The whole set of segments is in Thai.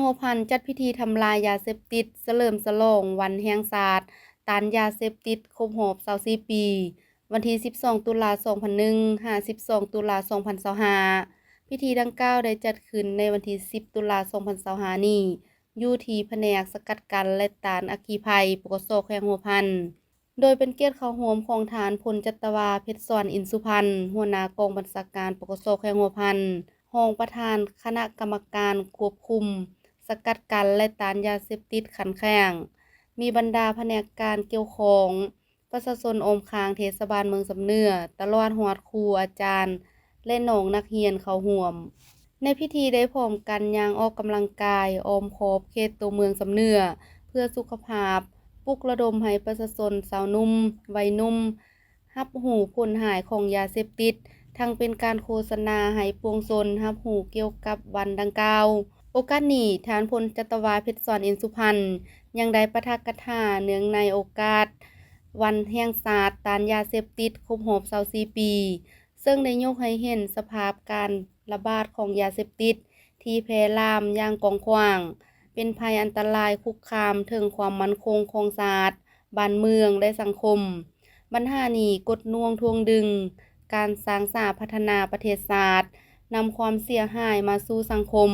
หัวพันจัดพิธีทำลายยาเสพติดเฉลิมฉลองวันแห่งชาติต้านยาเสพติดครบรอบ24ปีวันที่12ตุลา2001 12ตุลา2025พิธีดังกล่าวได้จัดขึ้นในวันที่10ตุลา2025นี้อยู่ที่แผนกสกัดกั้นและต้านอัคคีภัยปกสแขวงหัวพันโดยเป็นเกียรติเข้าร่วมของฐานพลจัตวาเพชรสอนอินสุพรรณหัวหน้ากองบัญชาการปกสแขวงหัวพันรองประธานคณะกรรมการควบคุมสกัดกั้นและต้านยาเสพติดขันแข้งมีบรรดาแผนกการเกี่ยวข้องประชาชนอมคางเทศบาลเมืองสำเนือตลอดฮอดครูอาจารย์และน้องนักเรียนเข้าร่วมในพิธีได้พร้อมกันย่างออกกำลังกายอ้อมขอบเขตตัวเมืองสำเนือเพื่อสุขภาพปลุกระดมให้ประชาชนสาวนุ่มวัยนุ่มรับรู้ผลหายของยาเสพติดทั้งเป็นการโฆษณาให้ปวงชนรับรู้เกี่ยวกับวันดังกล่าวโอกาสนี้ฐานพลจัตวาเพชรสอนอินสุพรรณยังได้ปาฐกถาเนื่องในโอกาสวันแห่งชาติต้านยาเสพติดครบรอบ24ปีซึ่งได้ยกให้เห็นสภาพการระบาดของยาเสพติดที่แพร่ลามอย่างกว้างขวางเป็นภัยอันตรายคุกคามถึงความมั่นคงของชาติบ้านเมืองและสังคมปัญหานี้กดน่วงทวงดึงการสร้างสรรค์พัฒนาประเทศชาตินำความเสียหายมาสู่สังคม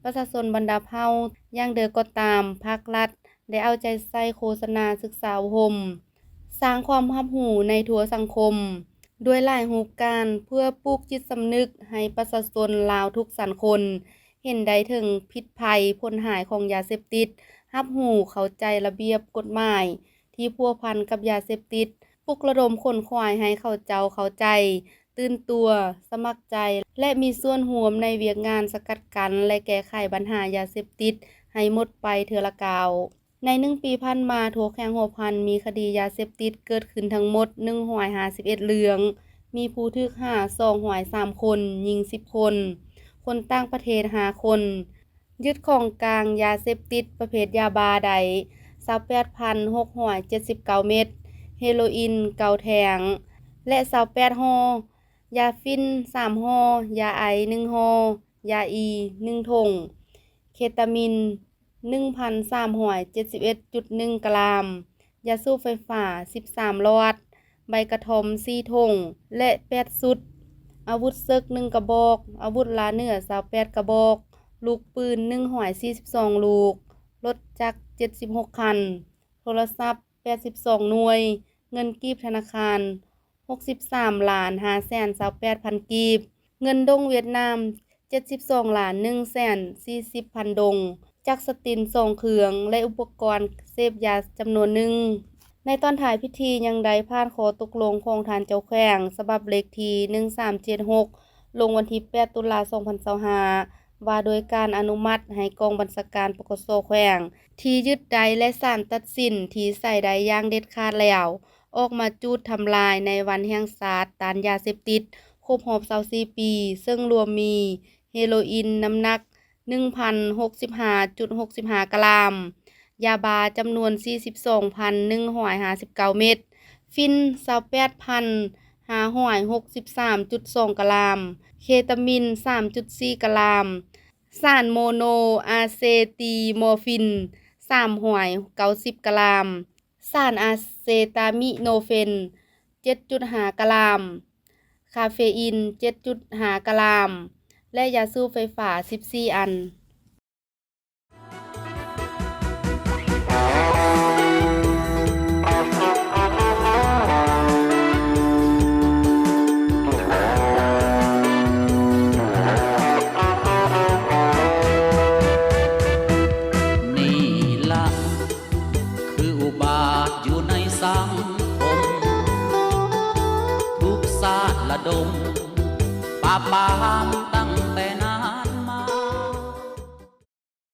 ประชาชนบรรดาเผ่าอย่างเดิมก็ตามภาครัฐได้เอาใจใส่โฆษณาศึกษาอบรมสร้างความรับรู้ในทั่วสังคมด้วยหลายรูปการเพื่อปลูกจิตสำนึกให้ประชาชนลาวทุกสันคนเห็นได้ถึงพิษภัยผลหายของยาเสพติดรับรู้เข้าใจระเบียบกฎหมายที่พัวพันกับยาเสพติดปลุกระดมคนควายให้เข้าใจตื่นตัวสมัครใจและมีส่วนร่วมในเวียกงานสกัดกั้นและแก้ไขปัญหายาเสพติดให้หมดไปเทื่อละกาวใน1ปีผ่านมาทั่วแขวงหัวพันมีคดียาเสพติดเกิดขึ้นทั้งหมด151เรื่องมีผู้ถูกฆ่า203คนยิง10คนคนต่างประเทศ5คนยึดของกลางยาเสพติดประเภทยาบาได้ 28,679 เม็ดเฮโรอีน9แถงและ28ห่อยาฟิน3ห่อยาไอ1ห่อยาอี1ถุงเคตามีน 1,371.1 กรัมยาสูบไฟฟ้า13หลอดใบกระท่อม4ถุงและ8ชุดอาวุธซึก1กระบอกอาวุธลาเนื้อ28กระบอกลูกปืน142ลูกรถจักร76คันโทรศัพท์82หน่วยเงินกีบธนาคาร63,528,000 กีบเงินดงเวียดนาม72,140,000 ดงจักรสติน2เครื่องและอุปกรณ์เสพยาจำนวนหนึ่งในตอนถ่ายพิธียังได้ผ่านขอตกลงของทานเจ้าแขวงฉบับเลขที่1376ลงวันที่8ตุลา2025ว่าโดยการอนุมัติให้กองบัญชาการปกสแขวงที่ยึดใดและศาลตัดสินที่ใส่ใดอย่างเด็ดขาดแล้วออกมาจูดทำลายในวันแห่งชาติต้านยาเสพติดครบรอบ24ปีซึ่งรวมมีเฮโรอีนน้ำหนัก 1,065.65 กรัมยาบาจำนวน 42,159 เม็ดฟิน 28,563.2 กรัมเคตามีน 3.4 กรัมสารโมโนอะเซติมอร์ฟิน390 กรัมสารอะเซตามิโนเฟน 7.5 กรัมคาเฟอีน 7.5 กรัมและยาสูบไฟฟ้า14อันคืออุบาทอยู่ในสังคมทุกศาสตร์ระดมปราบปราม